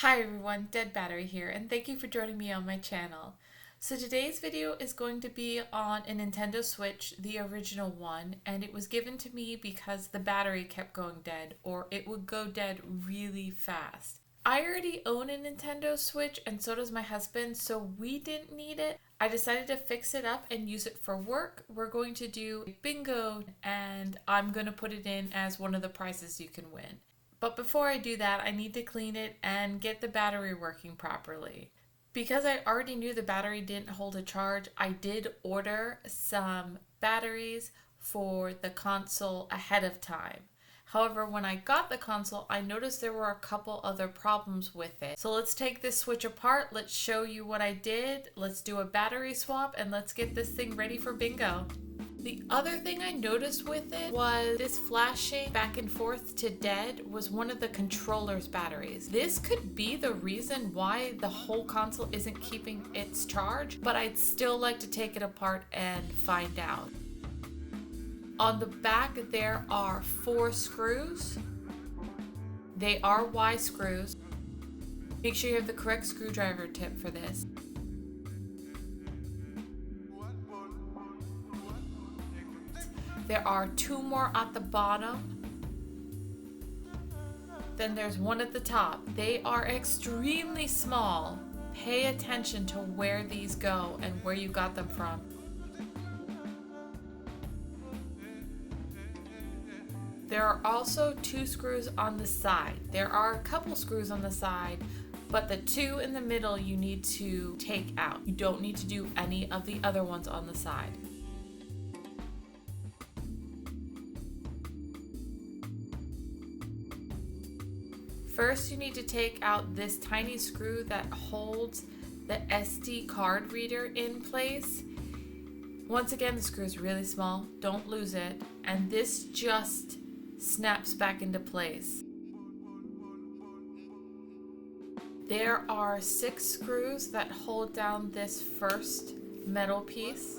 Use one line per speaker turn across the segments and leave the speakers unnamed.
Hi everyone, Dead Battery here, and thank you for joining me on my channel. So today's video is going to be on a Nintendo Switch, the original one, and it was given to me because the battery kept going dead, or it would go dead really fast. I already own a Nintendo Switch, and so does my husband, so we didn't need it. I decided to fix it up and use it for work. We're going to do bingo, and I'm going to put it in as one of the prizes you can win. But before I do that, I need to clean it and get the battery working properly. Because I already knew the battery didn't hold a charge, I did order some batteries for the console ahead of time. However, when I got the console, I noticed there were a couple other problems with it. So let's take this Switch apart, let's show you what I did, let's do a battery swap, and let's get this thing ready for bingo. The other thing I noticed with it was this flashing back and forth to dead was one of the controller's batteries. This could be the reason why the whole console isn't keeping its charge, but I'd still like to take it apart and find out. On the back there are 4 screws. They are Y screws. Make sure you have the correct screwdriver tip for this. There are 2 more at the bottom. Then there's one at the top. They are extremely small. Pay attention to where these go and where you got them from. There are also 2 screws on the side. There are a couple screws on the side, but the 2 in the middle you need to take out. You don't need to do any of the other ones on the side. First, you need to take out this tiny screw that holds the SD card reader in place. Once again, the screw is really small, don't lose it, and this just snaps back into place. There are 6 screws that hold down this first metal piece.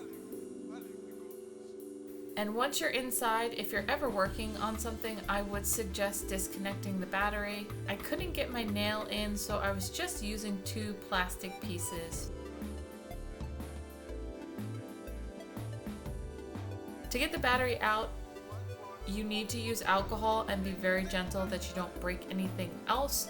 And once you're inside, if you're ever working on something, I would suggest disconnecting the battery. I couldn't get my nail in, so I was just using 2 plastic pieces. To get the battery out, you need to use alcohol and be very gentle that you don't break anything else.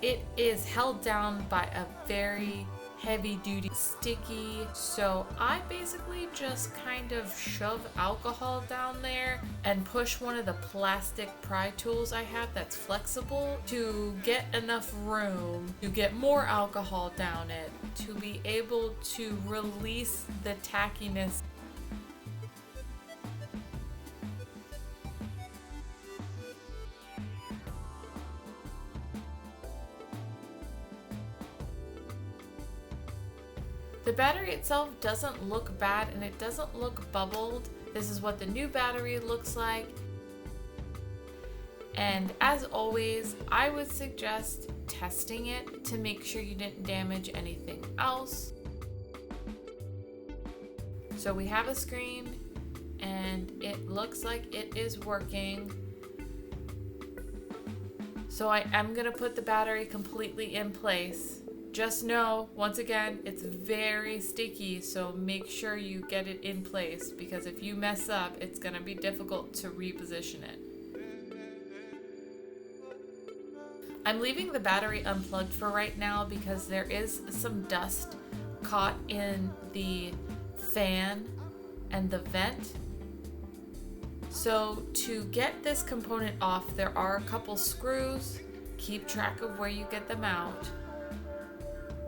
It is held down by a very heavy duty sticky, so I basically just kind of shove alcohol down there and push one of the plastic pry tools I have that's flexible to get enough room to get more alcohol down it to be able to release the tackiness. The battery itself doesn't look bad and it doesn't look bubbled. This is what the new battery looks like. And as always, I would suggest testing it to make sure you didn't damage anything else. So we have a screen and it looks like it is working. So I am gonna put the battery completely in place. Just know, once again, it's very sticky, so make sure you get it in place because if you mess up, it's gonna be difficult to reposition it. I'm leaving the battery unplugged for right now because there is some dust caught in the fan and the vent. So to get this component off, there are a couple screws. Keep track of where you get them out.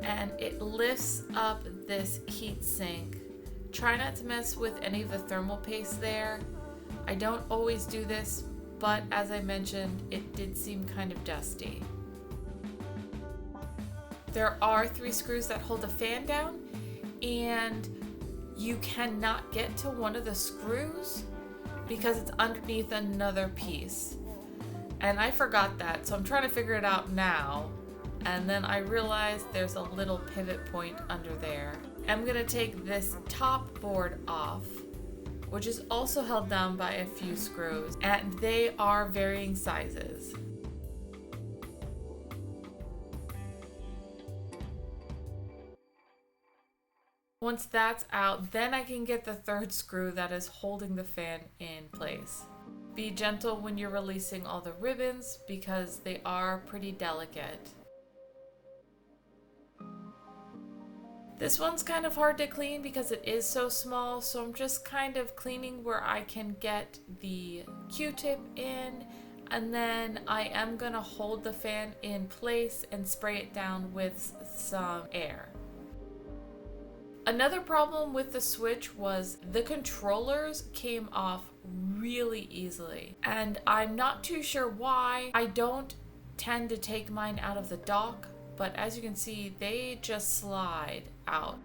And it lifts up this heat sink. Try not to mess with any of the thermal paste there. I don't always do this, but as I mentioned, it did seem kind of dusty. There are 3 screws that hold the fan down, and you cannot get to one of the screws because it's underneath another piece. And I forgot that, so I'm trying to figure it out now. And then I realized there's a little pivot point under there. I'm gonna take this top board off, which is also held down by a few screws, and they are varying sizes. Once that's out, then I can get the third screw that is holding the fan in place. Be gentle when you're releasing all the ribbons because they are pretty delicate. This one's kind of hard to clean because it is so small, so I'm just kind of cleaning where I can get the Q-tip in, and then I am gonna hold the fan in place and spray it down with some air. Another problem with the Switch was the controllers came off really easily, and I'm not too sure why. I don't tend to take mine out of the dock, but as you can see, they just slide out.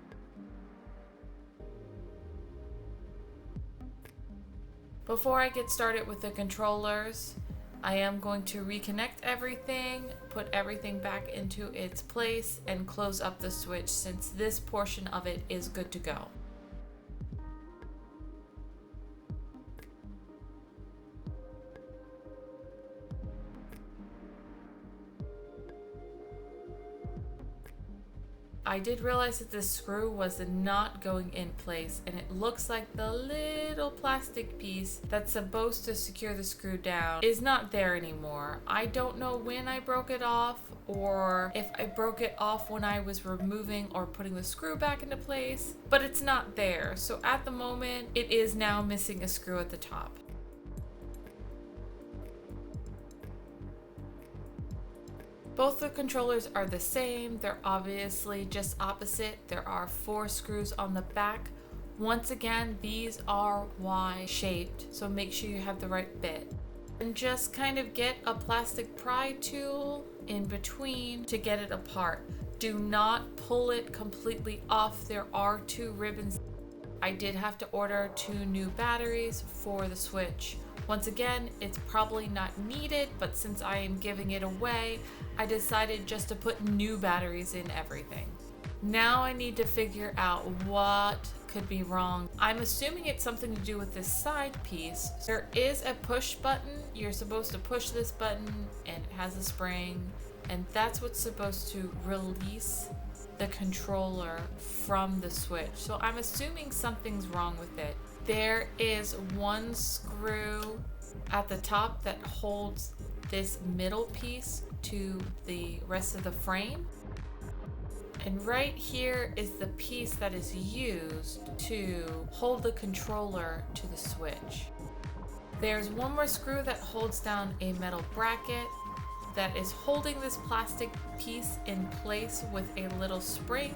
Before I get started with the controllers, I am going to reconnect everything, put everything back into its place, and close up the Switch since this portion of it is good to go. I did realize that this screw was not going in place, and it looks like the little plastic piece that's supposed to secure the screw down is not there anymore. I don't know when I broke it off or if I broke it off when I was removing or putting the screw back into place, but it's not there. So at the moment, it is now missing a screw at the top. Both the controllers are the same. They're obviously just opposite. There are 4 screws on the back. Once again, these are Y-shaped, so make sure you have the right bit. And just kind of get a plastic pry tool in between to get it apart. Do not pull it completely off. There are 2 ribbons. I did have to order 2 new batteries for the Switch. Once again, it's probably not needed, but since I am giving it away, I decided just to put new batteries in everything. Now I need to figure out what could be wrong. I'm assuming it's something to do with this side piece. There is a push button. You're supposed to push this button and it has a spring, and that's what's supposed to release the controller from the Switch. So I'm assuming something's wrong with it. There is 1 screw at the top that holds this middle piece to the rest of the frame. And right here is the piece that is used to hold the controller to the Switch. There's 1 more screw that holds down a metal bracket that is holding this plastic piece in place with a little spring.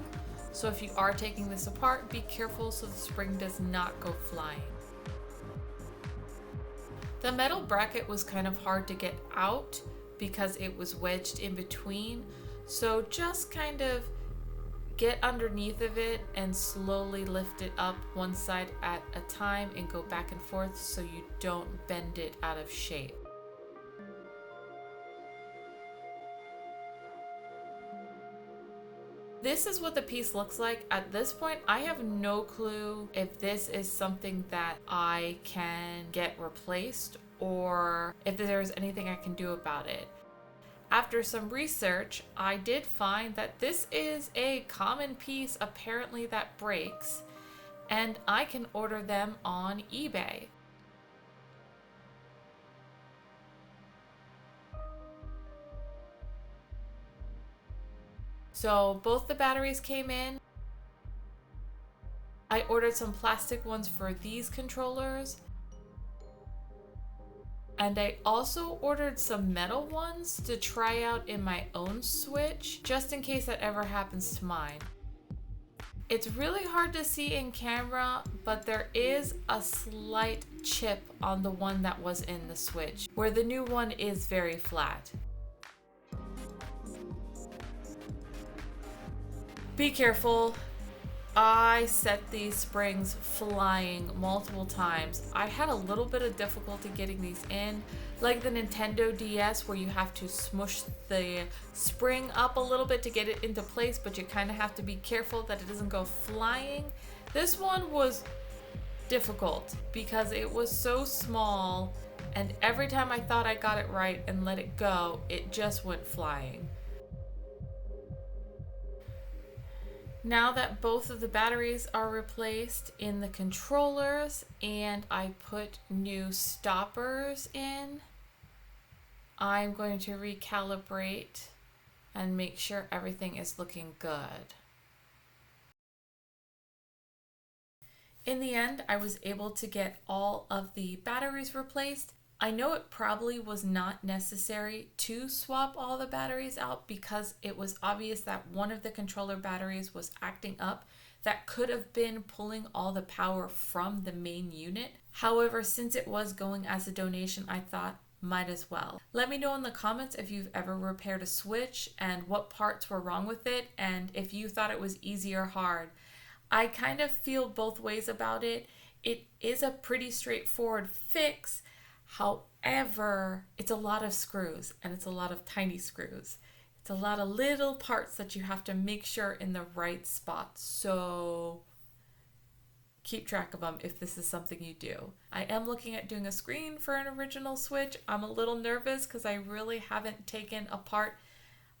So if you are taking this apart, be careful so the spring does not go flying. The metal bracket was kind of hard to get out because it was wedged in between. So just kind of get underneath of it and slowly lift it up one side at a time and go back and forth so you don't bend it out of shape. This is what the piece looks like. At this point, I have no clue if this is something that I can get replaced or if there's anything I can do about it. After some research, I did find that this is a common piece apparently that breaks, and I can order them on eBay. So both the batteries came in. I ordered some plastic ones for these controllers. And I also ordered some metal ones to try out in my own Switch, just in case that ever happens to mine. It's really hard to see in camera, but there is a slight chip on the one that was in the Switch, where the new one is very flat. Be careful. I set these springs flying multiple times. I had a little bit of difficulty getting these in, like the Nintendo DS where you have to smush the spring up a little bit to get it into place, but you kind of have to be careful that it doesn't go flying. This one was difficult because it was so small, and every time I thought I got it right and let it go, it just went flying. Now that both of the batteries are replaced in the controllers and I put new stoppers in, I'm going to recalibrate and make sure everything is looking good. In the end, I was able to get all of the batteries replaced. I know it probably was not necessary to swap all the batteries out because it was obvious that one of the controller batteries was acting up. That could have been pulling all the power from the main unit. However, since it was going as a donation, I thought might as well. Let me know in the comments if you've ever repaired a switch and what parts were wrong with it and if you thought it was easy or hard. I kind of feel both ways about it. It is a pretty straightforward fix. However, it's a lot of screws and it's a lot of tiny screws. It's a lot of little parts that you have to make sure in the right spot. So keep track of them if this is something you do. I am looking at doing a screen for an original Switch. I'm a little nervous because I really haven't taken apart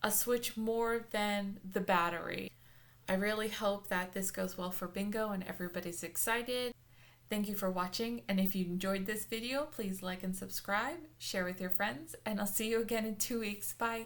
a Switch more than the battery. I really hope that this goes well for Bingo and everybody's excited. Thank you for watching, and if you enjoyed this video, please like and subscribe, share with your friends, and I'll see you again in 2 weeks. Bye!